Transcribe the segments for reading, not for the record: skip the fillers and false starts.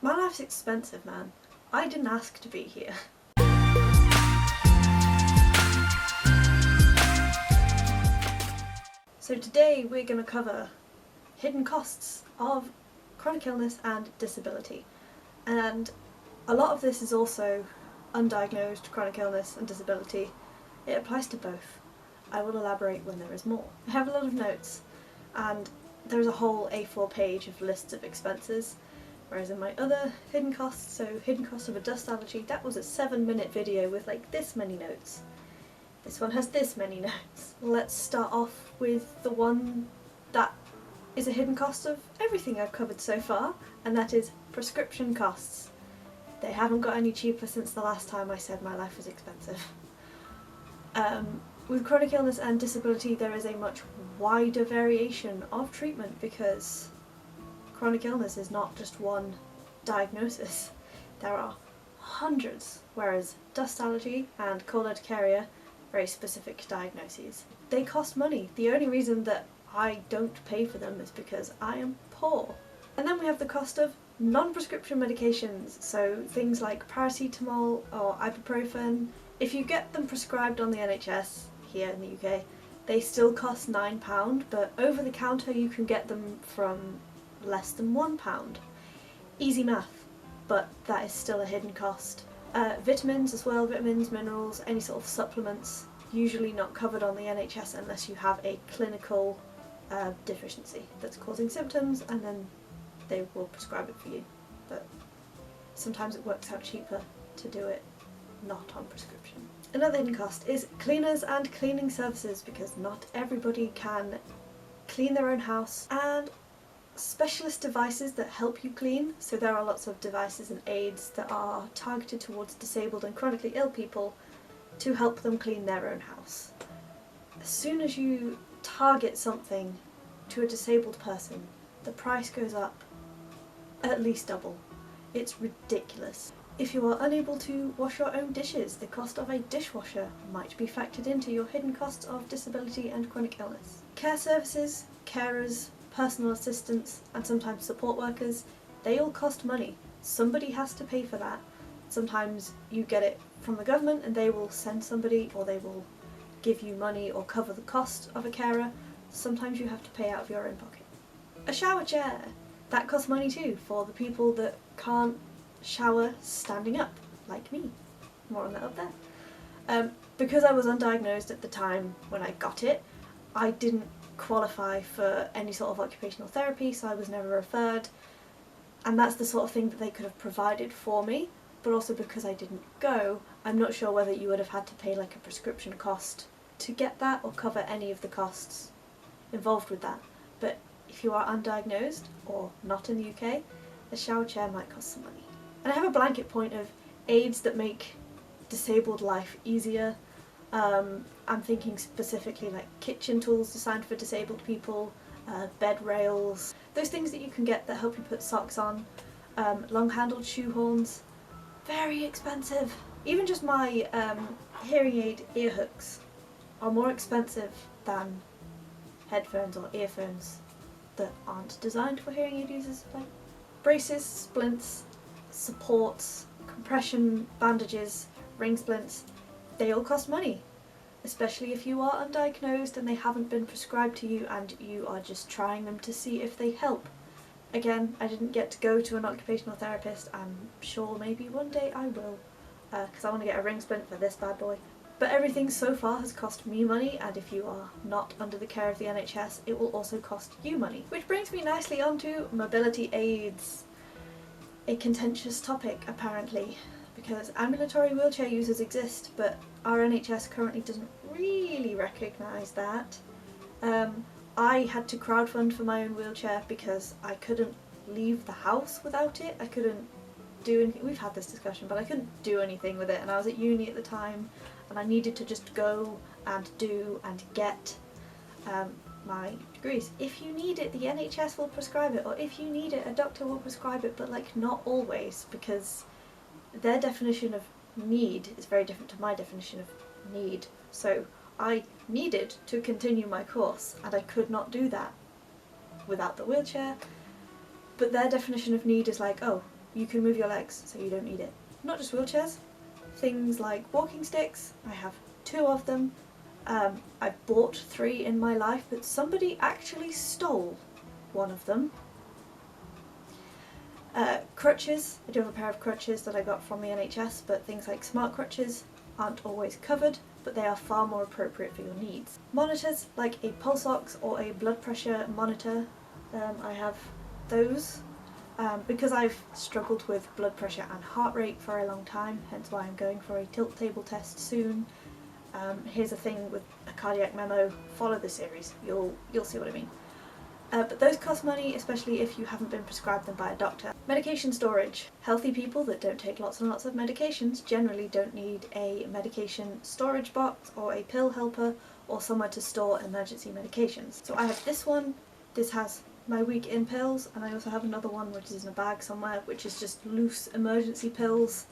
My life's expensive, man. I didn't ask to be here. So today we're going to cover hidden costs of chronic illness and disability. And a lot of this is also undiagnosed chronic illness and disability. It applies to both. I will elaborate when there is more. I have a lot of notes, and there's a whole A4 page of lists of expenses, whereas in my other hidden costs, so hidden cost of a dust allergy, that was a 7-minute video with like this many notes. This one has this many notes. Let's start off with the one that is a hidden cost of everything I've covered so far, and that is prescription costs. They haven't got any cheaper since the last time I said my life was expensive. With chronic illness and disability there is a much wider variation of treatment because chronic illness is not just one diagnosis. There are hundreds, whereas dust allergy and cold urticaria, very specific diagnoses. They cost money. The only reason that I don't pay for them is because I am poor. And then we have the cost of non-prescription medications, so things like paracetamol or ibuprofen. If you get them prescribed on the NHS here in the UK, they still cost £9, but over the counter you can get them from less than £1. Easy math, but that is still a hidden cost. Vitamins as well, vitamins, minerals, any sort of supplements, usually not covered on the NHS unless you have a clinical deficiency that's causing symptoms, and then they will prescribe it for you. But sometimes it works out cheaper to do it not on prescription. Another hidden cost is cleaners and cleaning services, because not everybody can clean their own house, and specialist devices that help you clean. So there are lots of devices and aids that are targeted towards disabled and chronically ill people to help them clean their own house. As soon as you target something to a disabled person, the price goes up at least double. It's ridiculous. If you are unable to wash your own dishes, the cost of a dishwasher might be factored into your hidden costs of disability and chronic illness. Care services, carers, personal assistants, and sometimes support workers, they all cost money. Somebody has to pay for that. Sometimes you get it from the government and they will send somebody, or they will give you money or cover the cost of a carer. Sometimes you have to pay out of your own pocket. A shower chair, that costs money too, for the people that can't shower standing up, like me. More on that up there. Because I was undiagnosed at the time when I got it, I didn't qualify for any sort of occupational therapy, so I was never referred, and that's the sort of thing that they could have provided for me. But also because I didn't go, I'm not sure whether you would have had to pay like a prescription cost to get that or cover any of the costs involved with that. But if you are undiagnosed or not in the UK, a shower chair might cost some money. And I have a blanket point of aids that make disabled life easier. I'm thinking specifically like kitchen tools designed for disabled people, bed rails, those things that you can get that help you put socks on, long-handled shoe horns, very expensive. Even just my hearing aid ear hooks are more expensive than headphones or earphones that aren't designed for hearing aid users. Like braces, splints, supports, compression bandages, ring splints, they all cost money, especially if you are undiagnosed and they haven't been prescribed to you and you are just trying them to see if they help. Again, I didn't get to go to an occupational therapist. I'm sure maybe one day I will, because I want to get a ring splint for this bad boy. But everything so far has cost me money, and if you are not under the care of the NHS, it will also cost you money. Which brings me nicely onto mobility aids. A contentious topic, apparently, because ambulatory wheelchair users exist, but our NHS currently doesn't really recognise that. I had to crowdfund for my own wheelchair because I couldn't leave the house without it. I couldn't do anything. We've had this discussion, but I couldn't do anything with it, and I was at uni at the time and I needed to just go and do and get my degrees. If you need it, the NHS will prescribe it, or if you need it, a doctor will prescribe it, but like not always, because their definition of need is very different to my definition of need. So I needed to continue my course and I could not do that without the wheelchair, but their definition of need is like, oh, you can move your legs, so you don't need it. Not just wheelchairs, things like walking sticks. I have 2 of them. I've bought 3 in my life, but somebody actually stole one of them. Crutches. I do have a pair of crutches that I got from the NHS, but things like smart crutches aren't always covered, but they are far more appropriate for your needs. Monitors, like a pulse ox or a blood pressure monitor, I have those because I've struggled with blood pressure and heart rate for a long time, hence why I'm going for a tilt table test soon. Here's a thing with a cardiac memo, follow the series, you'll see what I mean. But those cost money, especially if you haven't been prescribed them by a doctor. Medication storage. Healthy people that don't take lots and lots of medications generally don't need a medication storage box or a pill helper or somewhere to store emergency medications. So I have this one, this has my week-in pills, and I also have another one which is in a bag somewhere, which is just loose emergency pills.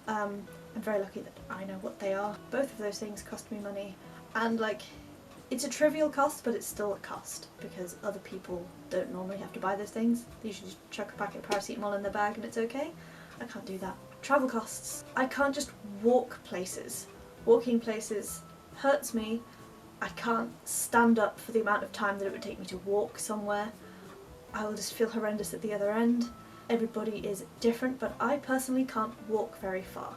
I'm very lucky that I know what they are. Both of those things cost me money, and like, it's a trivial cost, but it's still a cost because other people don't normally have to buy those things. They usually just chuck a packet of paracetamol in their bag and it's okay. I can't do that. Travel costs. I can't just walk places. Walking places hurts me. I can't stand up for the amount of time that it would take me to walk somewhere. I will just feel horrendous at the other end. Everybody is different, but I personally can't walk very far.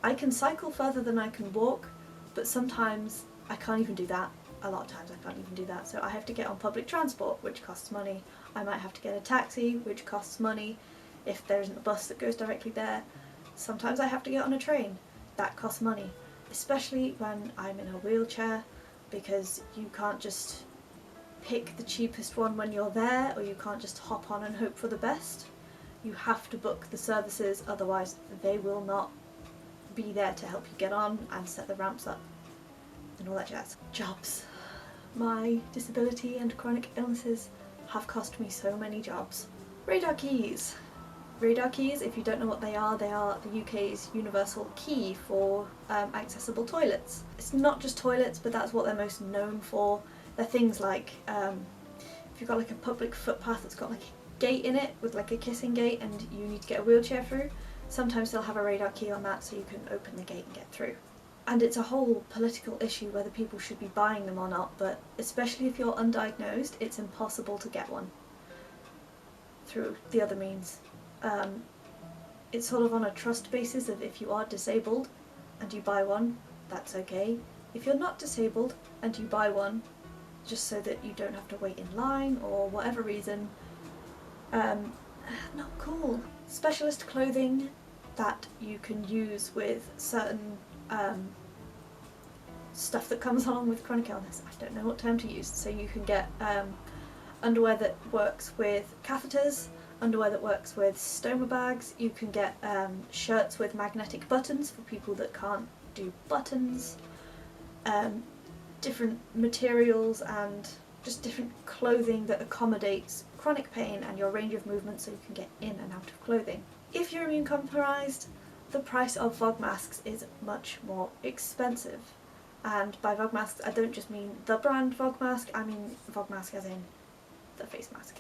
I can cycle further than I can walk, but sometimes I can't even do that. A lot of times I can't even do that, so I have to get on public transport, which costs money. I might have to get a taxi, which costs money if there isn't a bus that goes directly there. Sometimes I have to get on a train. That costs money, especially when I'm in a wheelchair, because you can't just pick the cheapest one when you're there, or you can't just hop on and hope for the best. You have to book the services, otherwise they will not be there to help you get on and set the ramps up and all that jazz. Jobs. My disability and chronic illnesses have cost me so many jobs. Radar keys. Radar keys, if you don't know what they are the UK's universal key for accessible toilets. It's not just toilets, but that's what they're most known for. They're things like, if you've got like a public footpath that's got like a gate in it with like a kissing gate and you need to get a wheelchair through, sometimes they'll have a radar key on that so you can open the gate and get through. And it's a whole political issue whether people should be buying them or not, but especially if you're undiagnosed, it's impossible to get one through the other means. It's sort of on a trust basis of if you are disabled and you buy one, that's okay. If you're not disabled and you buy one, just so that you don't have to wait in line or whatever reason, not cool. Specialist clothing that you can use with certain stuff that comes along with chronic illness. I don't know what term to use. So you can get underwear that works with catheters, underwear that works with stoma bags. You can get shirts with magnetic buttons for people that can't do buttons. Different materials and just different clothing that accommodates chronic pain and your range of movement so you can get in and out of clothing. If you're immune compromised, the price of VOG masks is much more expensive. And by VOG masks, I don't just mean the brand VOG mask, I mean VOG mask as in the face mask.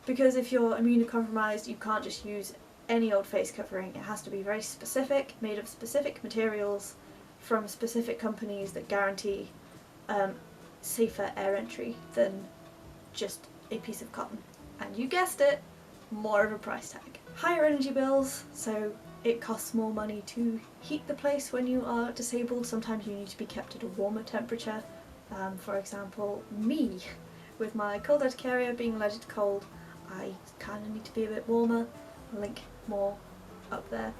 Because if you're immunocompromised, you can't just use any old face covering. It has to be very specific, made of specific materials from specific companies that guarantee safer air entry than just a piece of cotton. And you guessed it, more of a price tag. Higher energy bills, so it costs more money to heat the place when you are disabled. Sometimes you need to be kept at a warmer temperature. For example, me, with my cold urticaria being allergic to cold, I kind of need to be a bit warmer. I'll link more up there.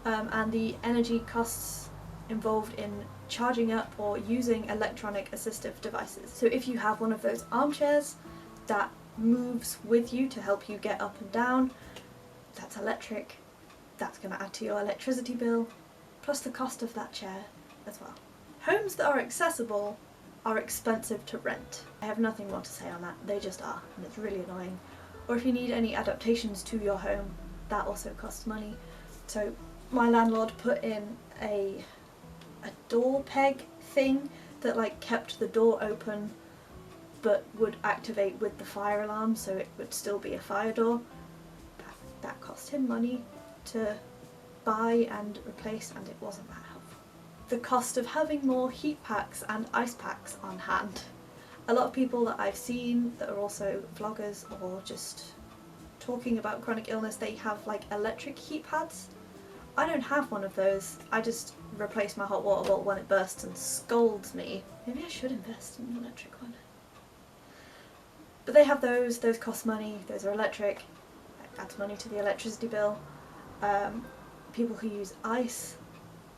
And the energy costs involved in charging up or using electronic assistive devices. So if you have one of those armchairs that moves with you to help you get up and down, that's electric. That's going to add to your electricity bill, plus the cost of that chair as well. Homes that are accessible are expensive to rent. I have nothing more to say on that, they just are, and it's really annoying. Or if you need any adaptations to your home, that also costs money. So my landlord put in a door peg thing that like kept the door open but would activate with the fire alarm, so it would still be a fire door. That cost him money. to buy and replace, and it wasn't that helpful. The cost of having more heat packs and ice packs on hand. A lot of people that I've seen that are also vloggers or just talking about chronic illness, they have like electric heat pads. I don't have one of those. I just replace my hot water bottle when it bursts and scolds me. Maybe I should invest in an electric one. But they have those cost money, those are electric, that adds money to the electricity bill. People who use ice,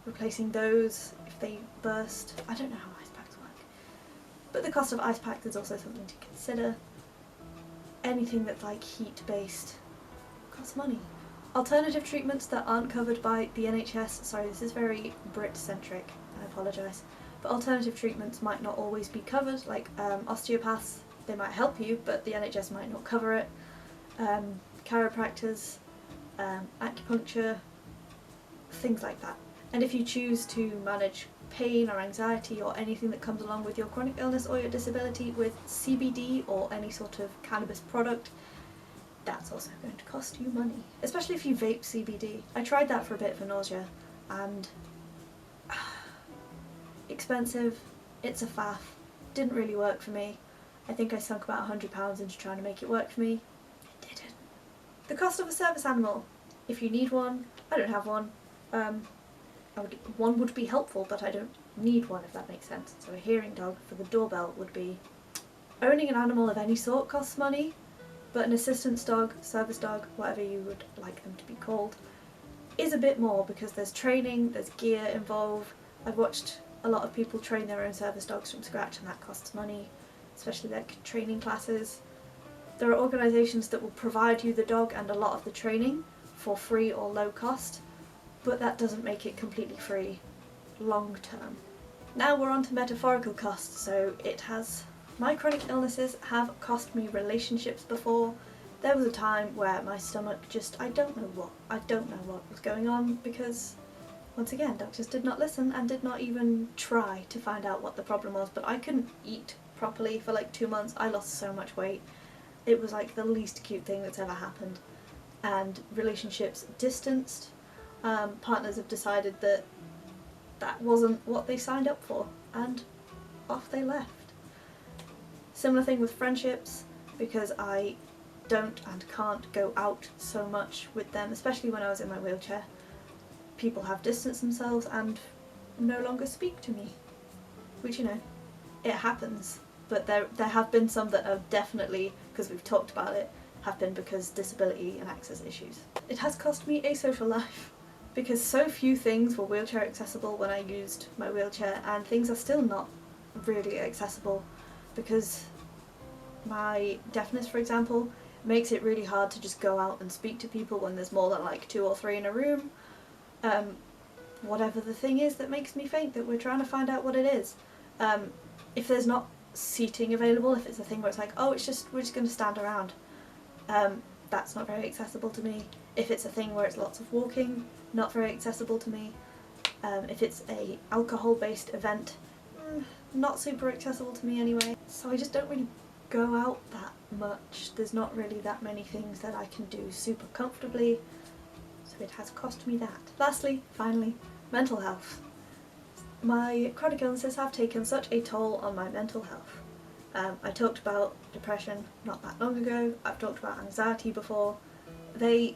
replacing those if they burst. I don't know how ice packs work. But the cost of ice packs is also something to consider. Anything that's like heat based costs money. Alternative treatments that aren't covered by the NHS, sorry this is very Brit centric, I apologise, but alternative treatments might not always be covered, like osteopaths, they might help you but the NHS might not cover it, chiropractors, acupuncture, things like that. And if you choose to manage pain or anxiety or anything that comes along with your chronic illness or your disability with CBD or any sort of cannabis product, that's also going to cost you money, especially if you vape CBD. I tried that for a bit for nausea and expensive, it's a faff, didn't really work for me. I think I sunk about £100 into trying to make it work for me. It didn't. The cost of a service animal. If you need one, I don't have one. One would be helpful, but I don't need one, if that makes sense. So a hearing dog for the doorbell would be. Owning an animal of any sort costs money, but an assistance dog, service dog, whatever you would like them to be called, is a bit more because there's training, there's gear involved. I've watched a lot of people train their own service dogs from scratch and that costs money, especially like training classes. There are organisations that will provide you the dog and a lot of the training for free or low cost, but that doesn't make it completely free long term. Now we're on to metaphorical costs, so my chronic illnesses have cost me relationships before. There was a time where my stomach just, I don't know what was going on because, once again, doctors did not listen and did not even try to find out what the problem was, but I couldn't eat properly for like 2 months. I lost so much weight. It was like the least cute thing that's ever happened. And relationships distanced. Partners have decided that that wasn't what they signed up for, and off they left. Similar thing with friendships, because I don't and can't go out so much with them, especially when I was in my wheelchair. People have distanced themselves and no longer speak to me, which, you know, it happens, but there have been some that have definitely, because we've talked about it, have been because disability and access issues. It has cost me a social life, because so few things were wheelchair accessible when I used my wheelchair, and things are still not really accessible because my deafness, for example, makes it really hard to just go out and speak to people when there's more than like 2 or 3 in a room. Whatever the thing is that makes me faint, that we're trying to find out what it is. If there's not seating available, if it's a thing where it's like, oh, we're just going to stand around, that's not very accessible to me. If it's a thing where it's lots of walking, not very accessible to me. If it's a alcohol-based event, not super accessible to me anyway. So I just don't really go out that much. There's not really that many things that I can do super comfortably, so it has cost me that. Lastly, finally, mental health. My chronic illnesses have taken such a toll on my mental health. I talked about depression not that long ago. I've talked about anxiety before. So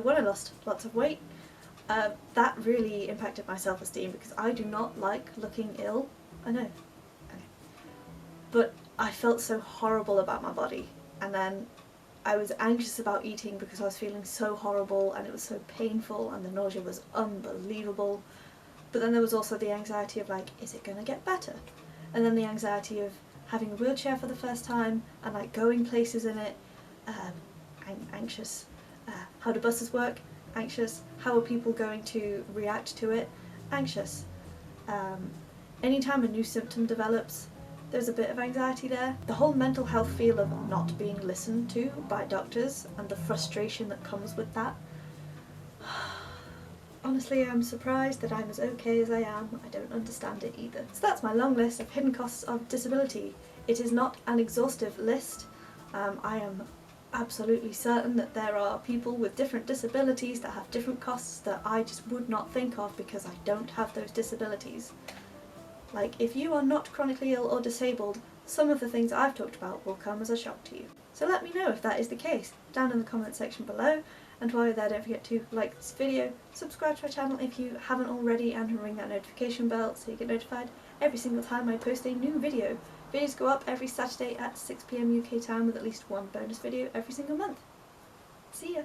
when I lost lots of weight, that really impacted my self-esteem because I do not like looking ill. I know. But I felt so horrible about my body, and then I was anxious about eating because I was feeling so horrible and it was so painful and the nausea was unbelievable. But then there was also the anxiety of like, is it going to get better? And then the anxiety of having a wheelchair for the first time and like going places in it, anxious. How do buses work? Anxious. How are people going to react to it? Anxious. Anytime a new symptom develops, there's a bit of anxiety there. The whole mental health feel of not being listened to by doctors and the frustration that comes with that. Honestly, I'm surprised that I'm as okay as I am. I don't understand it either. So that's my long list of hidden costs of disability. It is not an exhaustive list. I am absolutely certain that there are people with different disabilities that have different costs that I just would not think of because I don't have those disabilities. Like, if you are not chronically ill or disabled, some of the things I've talked about will come as a shock to you. So let me know if that is the case down in the comment section below, and while you're there, don't forget to like this video, subscribe to my channel if you haven't already, and ring that notification bell so you get notified every single time I post a new video. Videos go up every Saturday at 6 PM UK time with at least one bonus video every single month. See ya!